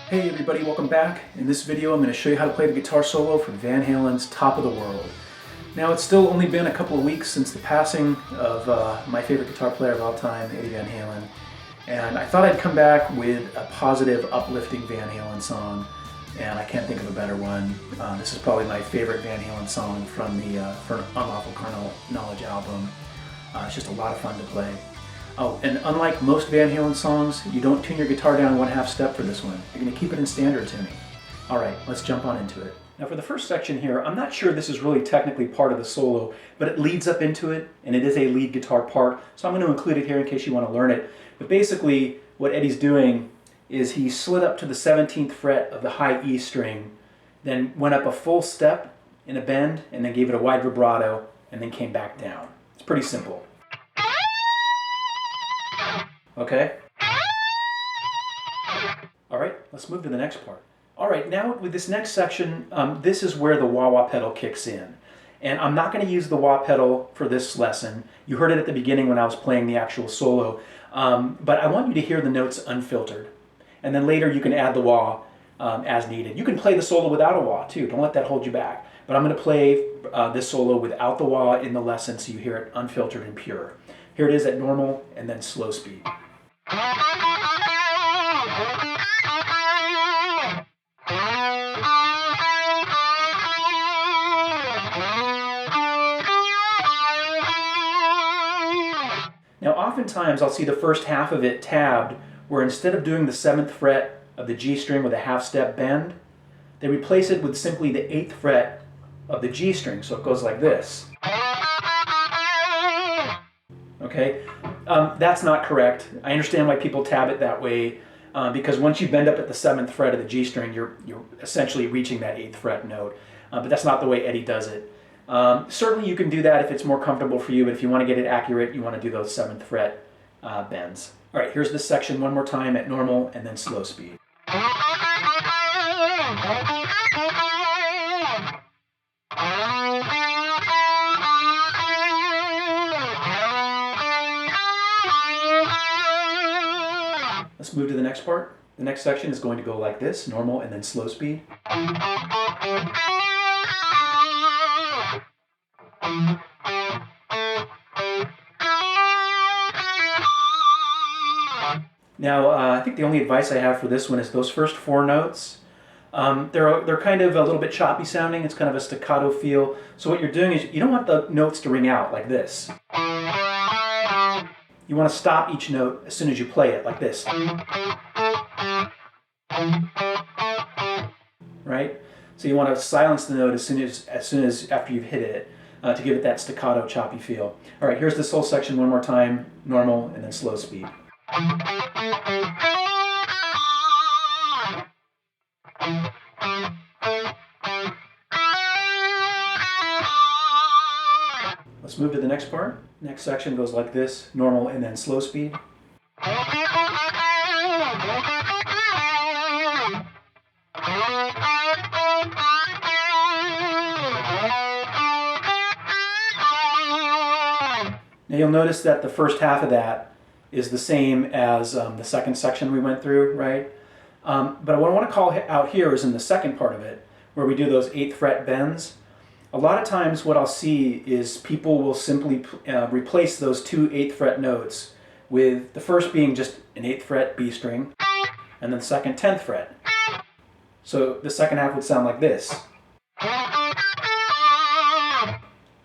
Hey everybody, welcome back. In this video I'm going to show you how to play the guitar solo from Van Halen's Top of the World. Now it's still only been a couple of weeks since the passing of my favorite guitar player of all time, Eddie Van Halen, and I thought I'd come back with a positive, uplifting Van Halen song, and I can't think of a better one. This is probably my favorite Van Halen song from the Unlawful Carnal Knowledge album. It's just a lot of fun to play. Oh, and unlike most Van Halen songs, you don't tune your guitar down 1/2 step for this one. You're going to keep it in standard tuning. Alright, let's jump on into it. Now for the first section here, I'm not sure this is really technically part of the solo, but it leads up into it, and it is a lead guitar part, so I'm going to include it here in case you want to learn it. But basically, what Eddie's doing is he slid up to the 17th fret of the high E string, then went up a full step in a bend, and then gave it a wide vibrato, and then came back down. It's pretty simple. Okay? Alright, let's move to the next part. Alright, now with this next section, this is where the wah-wah pedal kicks in. And I'm not going to use the wah pedal for this lesson. You heard it at the beginning when I was playing the actual solo. But I want you to hear the notes unfiltered. And then later you can add the wah as needed. You can play the solo without a wah too, don't let that hold you back. But I'm going to play this solo without the wah in the lesson so you hear it unfiltered and pure. Here it is at normal and then slow speed. Now oftentimes I'll see the first half of it tabbed where instead of doing the 7th fret of the G string with a 1/2 step bend, they replace it with simply the 8th fret of the G string, so it goes like this. Okay? That's not correct. I understand why people tab it that way, because once you bend up at the 7th fret of the G string, you're essentially reaching that 8th fret note. But that's not the way Eddie does it. Certainly you can do that if it's more comfortable for you, but if you want to get it accurate, you want to do those 7th fret bends. All right, here's this section one more time at normal and then slow speed. Let's move to the next part. The next section is going to go like this, normal and then slow speed. Now, I think the only advice I have for this one is those first 4 notes. They're kind of a little bit choppy sounding. It's kind of a staccato feel. So what you're doing is you don't want the notes to ring out like this. You want to stop each note as soon as you play it, like this. Right? So you want to silence the note as soon as after you've hit it to give it that staccato, choppy feel. All right, here's this whole section one more time, normal and then slow speed. Let's move to the next part. Next section goes like this, normal and then slow speed. Now you'll notice that the first half of that is the same as the second section we went through, right? But what I want to call out here is in the second part of it, where we do those 8th fret bends. A lot of times what I'll see is people will simply replace those 2 8th fret notes with the first being just an 8th fret B string, and then the second 10th fret. So the second half would sound like this.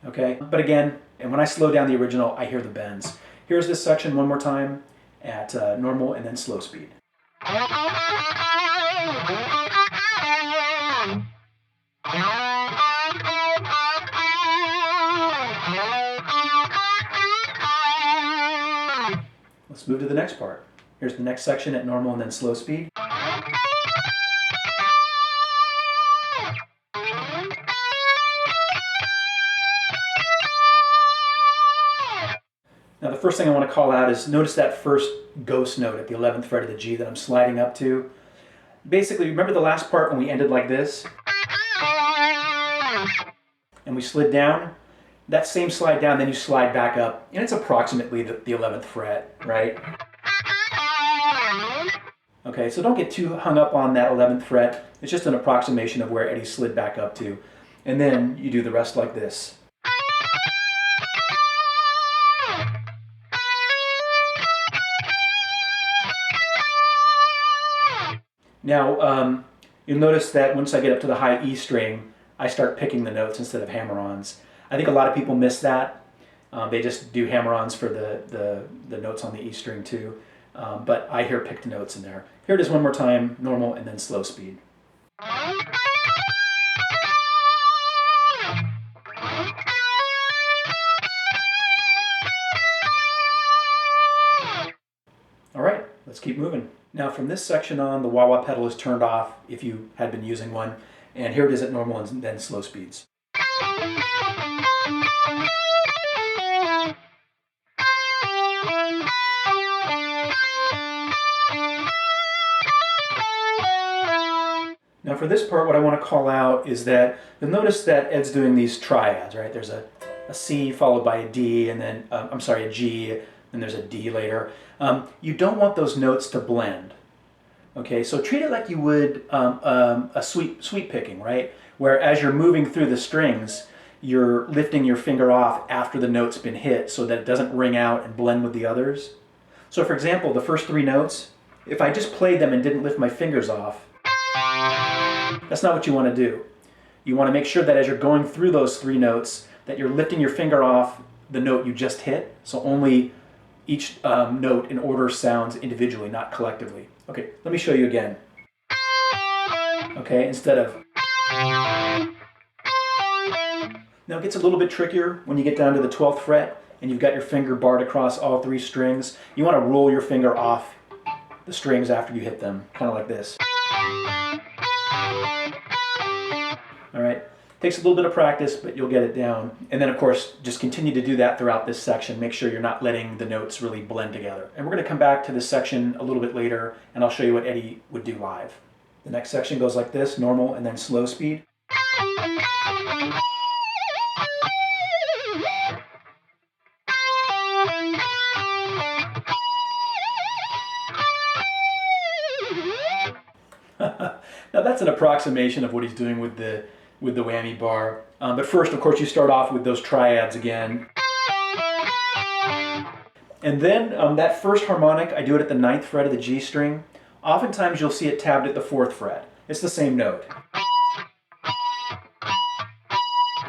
Okay, but again, and when I slow down the original, I hear the bends. Here's this section one more time at normal and then slow speed. Let's move to the next part. Here's the next section at normal and then slow speed. Now the first thing I want to call out is notice that first ghost note at the 11th fret of the G that I'm sliding up to. Basically, remember the last part when we ended like this? And we slid down? That same slide down, then you slide back up, and it's approximately the 11th fret, right? Okay, so don't get too hung up on that 11th fret. It's just an approximation of where Eddie slid back up to. And then you do the rest like this. Now, you'll notice that once I get up to the high E string, I start picking the notes instead of hammer-ons. I think a lot of people miss that. They just do hammer-ons for the notes on the E string too. But I hear picked notes in there. Here it is one more time, normal and then slow speed. All right, let's keep moving. Now from this section on, the wah-wah pedal is turned off if you had been using one. And here it is at normal and then slow speeds. Now for this part, what I want to call out is that you'll notice that Ed's doing these triads, right? There's a C followed by a D, and then, I'm sorry, a G, then there's a D later. You don't want those notes to blend. Okay, so treat it like you would a sweep picking, right? Where as you're moving through the strings, you're lifting your finger off after the note's been hit so that it doesn't ring out and blend with the others. So for example, the first 3 notes, if I just played them and didn't lift my fingers off, that's not what you want to do. You want to make sure that as you're going through those 3 notes, that you're lifting your finger off the note you just hit, so only each note in order sounds individually, not collectively. Okay, let me show you again. Okay, instead of... Now it gets a little bit trickier when you get down to the 12th fret and you've got your finger barred across all 3 strings. You want to roll your finger off the strings after you hit them, kind of like this. All right, takes a little bit of practice, but you'll get it down. And then of course, just continue to do that throughout this section. Make sure you're not letting the notes really blend together. And we're going to come back to this section a little bit later, and I'll show you what Eddie would do live. The next section goes like this, normal and then slow speed. Now that's an approximation of what he's doing with the whammy bar. But first, of course, you start off with those triads again. And then that first harmonic, I do it at the 9th fret of the G string. Oftentimes you'll see it tabbed at the 4th fret. It's the same note.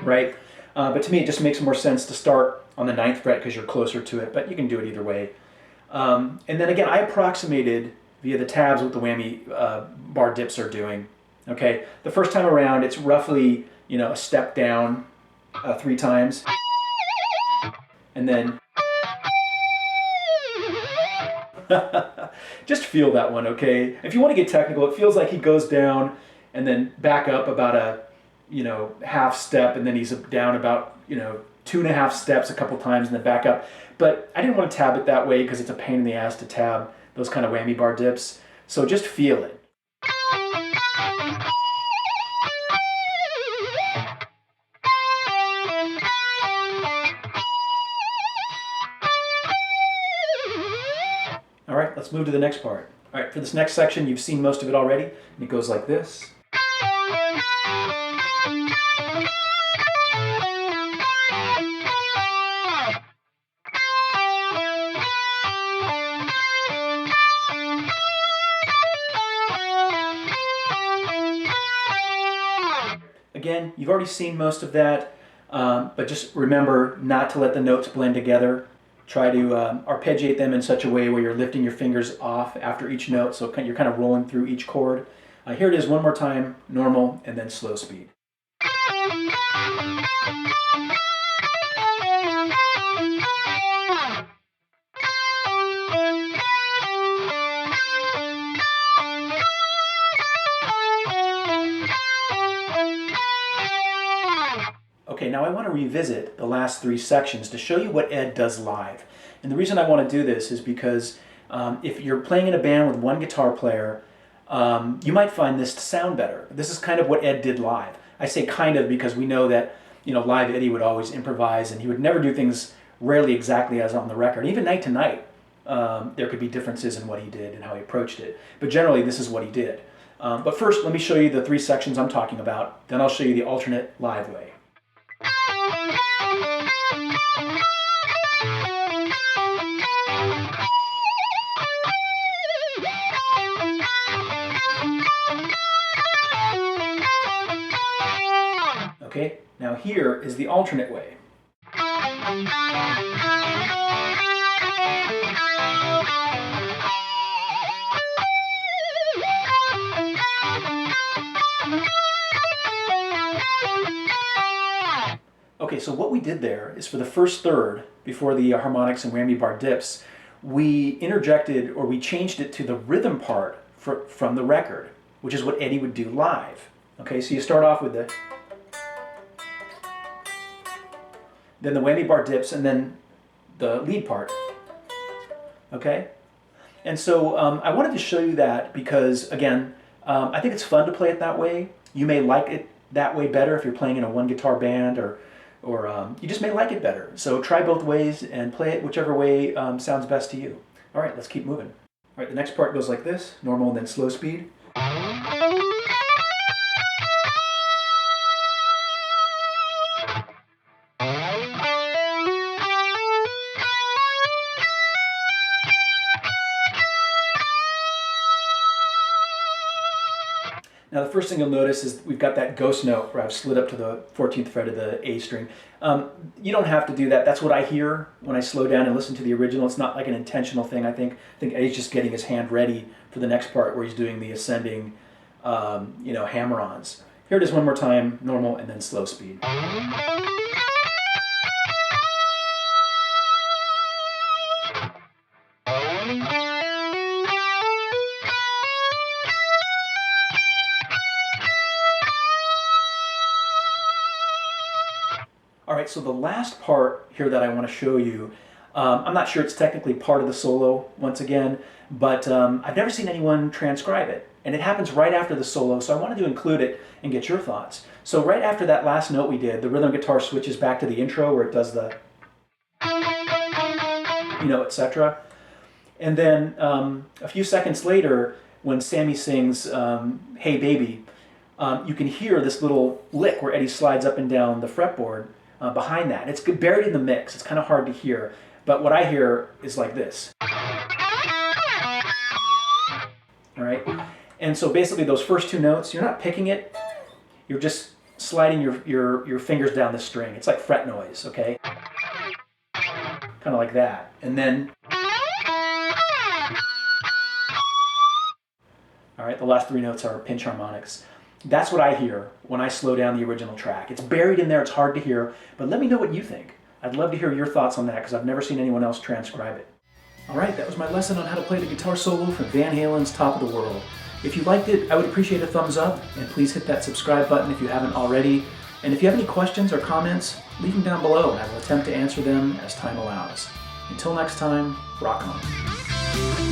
Right? But to me it just makes more sense to start on the 9th fret because you're closer to it, but you can do it either way. And then again, I approximated via the tabs what the whammy bar dips are doing. Okay, the first time around it's roughly, you know, a step down 3 times, and then just feel that one, okay? If you want to get technical, it feels like he goes down and then back up about a, you know, half step, and then he's down about, you know, 2.5 steps a couple times and then back up. But I didn't want to tab it that way because it's a pain in the ass to tab those kind of whammy bar dips. So just feel it. All right, let's move to the next part. All right, for this next section, you've seen most of it already, and it goes like this. Again, you've already seen most of that, but just remember not to let the notes blend together. Try to arpeggiate them in such a way where you're lifting your fingers off after each note, so you're kind of rolling through each chord. Here it is one more time, normal, and then slow speed. Okay, now I want to revisit the last 3 sections to show you what Ed does live. And the reason I want to do this is because if you're playing in a band with one guitar player, you might find this to sound better. This is kind of what Ed did live. I say kind of because we know that, you know, live Eddie would always improvise, and he would never do things rarely exactly as on the record. Even Night to Night, there could be differences in what he did and how he approached it. But generally, this is what he did. But first, let me show you the 3 sections I'm talking about. Then I'll show you the alternate live way. Okay, now here is the alternate way. Okay, so what we did there is for the first third, before the harmonics and whammy bar dips, we interjected, or we changed it to the rhythm part from the record, which is what Eddie would do live. Okay, so you start off with the, then the whammy bar dips, and then the lead part. Okay? And so I wanted to show you that because, again, I think it's fun to play it that way. You may like it that way better if you're playing in a one guitar band, or you just may like it better. So try both ways and play it whichever way sounds best to you. All right, let's keep moving. All right, the next part goes like this, normal and then slow speed. Now the first thing you'll notice is we've got that ghost note where I've slid up to the 14th fret of the A string. You don't have to do that. That's what I hear when I slow down and listen to the original. It's not like an intentional thing. I think Eddie's just getting his hand ready for the next part where he's doing the ascending, hammer-ons. Here it is one more time, normal and then slow speed. All right, so the last part here that I want to show you, I'm not sure it's technically part of the solo, once again, but I've never seen anyone transcribe it. And it happens right after the solo, so I wanted to include it and get your thoughts. So right after that last note we did, the rhythm guitar switches back to the intro where it does the, etc. And then a few seconds later, when Sammy sings Hey Baby, you can hear this little lick where Eddie slides up and down the fretboard behind that. It's buried in the mix. It's kind of hard to hear, but what I hear is like this. All right, and so basically those first 2 notes, you're not picking it, you're just sliding your fingers down the string. It's like fret noise, okay? Kind of like that. And then, all right, the last 3 notes are pinch harmonics. That's what I hear when I slow down the original track. It's buried in there, it's hard to hear, but let me know what you think. I'd love to hear your thoughts on that because I've never seen anyone else transcribe it. All right, that was my lesson on how to play the guitar solo from Van Halen's Top of the World. If you liked it, I would appreciate a thumbs up, and please hit that subscribe button if you haven't already. And if you have any questions or comments, leave them down below and I will attempt to answer them as time allows. Until next time, rock on.